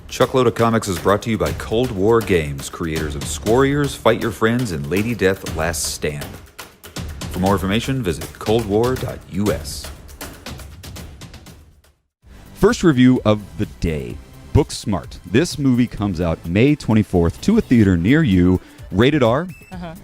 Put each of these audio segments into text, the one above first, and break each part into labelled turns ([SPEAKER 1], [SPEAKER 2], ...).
[SPEAKER 1] Chuckload of Comics is brought to you by Cold War Games, creators of Squarriors, Fight Your Friends, and Lady Death Last Stand. For more information, visit coldwar.us.
[SPEAKER 2] First review of the day, Booksmart. This movie comes out May 24th to a theater near you, rated R.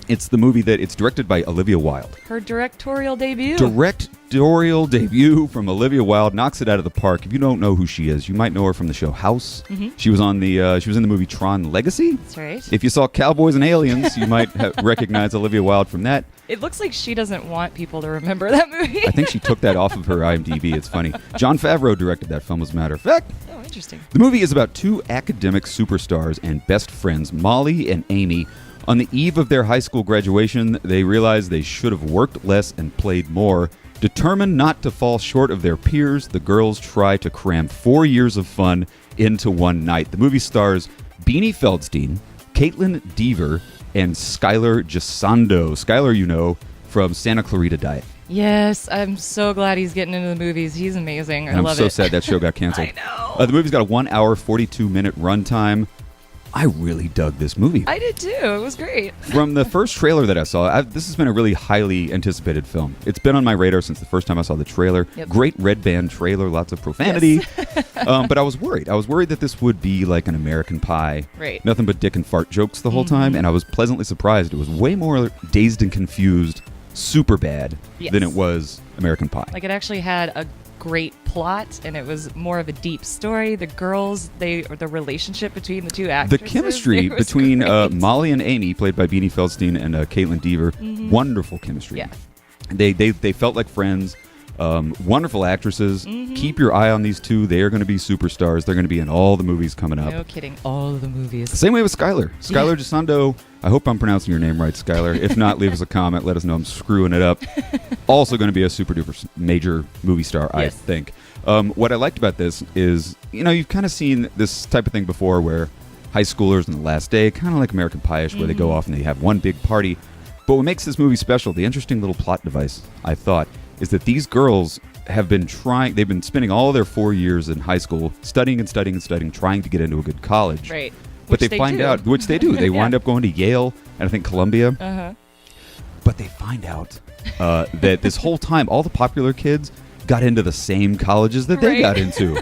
[SPEAKER 2] It's the movie that it's directed by Olivia Wilde.
[SPEAKER 3] Her directorial debut.
[SPEAKER 2] Directorial debut from Olivia Wilde knocks it out of the park. If you don't know who she is, you might know her from the show House. She was on the she was in the movie Tron Legacy.
[SPEAKER 3] That's right.
[SPEAKER 2] If you saw Cowboys and Aliens, you might recognize Olivia Wilde from that.
[SPEAKER 3] It looks like she doesn't want people to remember that movie.
[SPEAKER 2] I think she took that off of her IMDb. It's funny. Jon Favreau directed that film, as a matter of fact.
[SPEAKER 3] Oh, interesting.
[SPEAKER 2] The movie is about two academic superstars and best friends, Molly and Amy. On the eve of their high school graduation, they realize they should have worked less and played more. Determined not to fall short of their peers, the girls try to cram 4 years of fun into one night. The movie stars Beanie Feldstein, Caitlin Dever, and Skylar Gisondo. Skylar, you know, from Santa Clarita Diet.
[SPEAKER 3] Yes, I'm so glad he's getting into the movies. He's amazing. I love it.
[SPEAKER 2] I'm so sad that show got canceled.
[SPEAKER 3] I know.
[SPEAKER 2] The movie's got a 1 hour, 42-minute runtime. I really dug this movie.
[SPEAKER 3] I did too. It was great.
[SPEAKER 2] From the first trailer that I saw, this has been a really highly anticipated film. It's been on my radar since the first time I saw the trailer.
[SPEAKER 3] Yep.
[SPEAKER 2] Great red band trailer, lots of profanity.
[SPEAKER 3] Yes.
[SPEAKER 2] But I was worried. I was worried that this would be like an American Pie.
[SPEAKER 3] Right.
[SPEAKER 2] Nothing but dick and fart jokes the whole time, and I was pleasantly surprised. It was way more Dazed and Confused, super bad than it was American Pie.
[SPEAKER 3] Like, it actually had a great plot, and it was more of a deep story. The girls, the relationship between the two actresses.
[SPEAKER 2] The chemistry between Molly and Amy, played by Beanie Feldstein and Caitlin Dever, wonderful chemistry.
[SPEAKER 3] Yeah.
[SPEAKER 2] They felt like friends. Wonderful actresses. Keep your eye on these two. They are going to be superstars. They're going to be in all the movies coming up.
[SPEAKER 3] No kidding. All of the movies.
[SPEAKER 2] Same way with Skylar. Skylar Gisondo. I hope I'm pronouncing your name right, Skylar. If not, leave us a comment. Let us know I'm screwing it up. Also going to be a super duper major movie star, I think. What I liked about this is, you know, you've kind of seen this type of thing before where high schoolers on the last day, kind of like American Pie-ish, where they go off and they have one big party. But what makes this movie special, the interesting little plot device, I thought, is that these girls have been they've been spending all their 4 years in high school studying and studying and studying, trying to get into a good college.
[SPEAKER 3] Right.
[SPEAKER 2] But they find out, which they do. They wind up going to Yale and I think Columbia. But they find out that this whole time, all the popular kids got into the same colleges that they got into.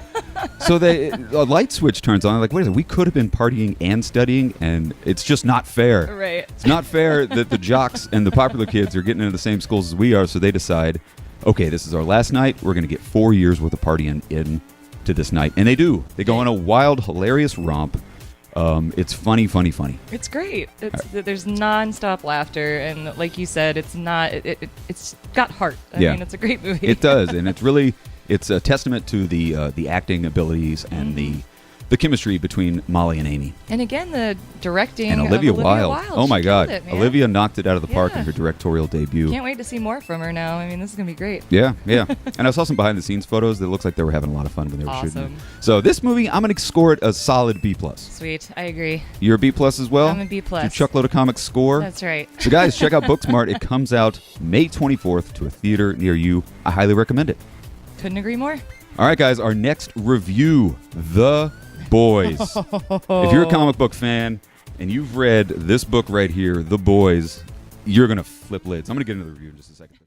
[SPEAKER 2] So a light switch turns on. Like, wait a minute, we could have been partying and studying, and it's just not fair.
[SPEAKER 3] Right.
[SPEAKER 2] It's not fair that the jocks and the popular kids are getting into the same schools as we are, so they decide, okay, this is our last night. We're going to get 4 years worth of partying in to this night. And they do. They go on a wild, hilarious romp. It's funny.
[SPEAKER 3] It's great. There's nonstop laughter, and like you said, it's got heart. I mean, it's a great movie.
[SPEAKER 2] It does, and it's a testament to the acting abilities and the chemistry between Molly and Amy.
[SPEAKER 3] And again, the directing
[SPEAKER 2] and
[SPEAKER 3] of
[SPEAKER 2] Olivia Wilde. Oh my
[SPEAKER 3] She
[SPEAKER 2] God,
[SPEAKER 3] killed it, man.
[SPEAKER 2] Olivia knocked it out of the park in her directorial debut.
[SPEAKER 3] Can't wait to see more from her now. I mean, this is gonna be great.
[SPEAKER 2] Yeah. And I saw some behind the scenes photos that looks like they were having a lot of fun when they were shooting.
[SPEAKER 3] Awesome.
[SPEAKER 2] So this movie, I'm gonna score it a solid B+.
[SPEAKER 3] Sweet, I agree.
[SPEAKER 2] You're a B+ as well?
[SPEAKER 3] I'm a B+.
[SPEAKER 2] Your Chuckload of Comics score?
[SPEAKER 3] That's right.
[SPEAKER 2] So guys, check out Booksmart. It comes out May 24th to a theater near you. I highly recommend it.
[SPEAKER 3] Couldn't agree more.
[SPEAKER 2] All right, guys, our next review, The Boys. If you're a comic book fan and you've read this book right here, The Boys, you're going to flip lids. I'm going to get into the review in just a second.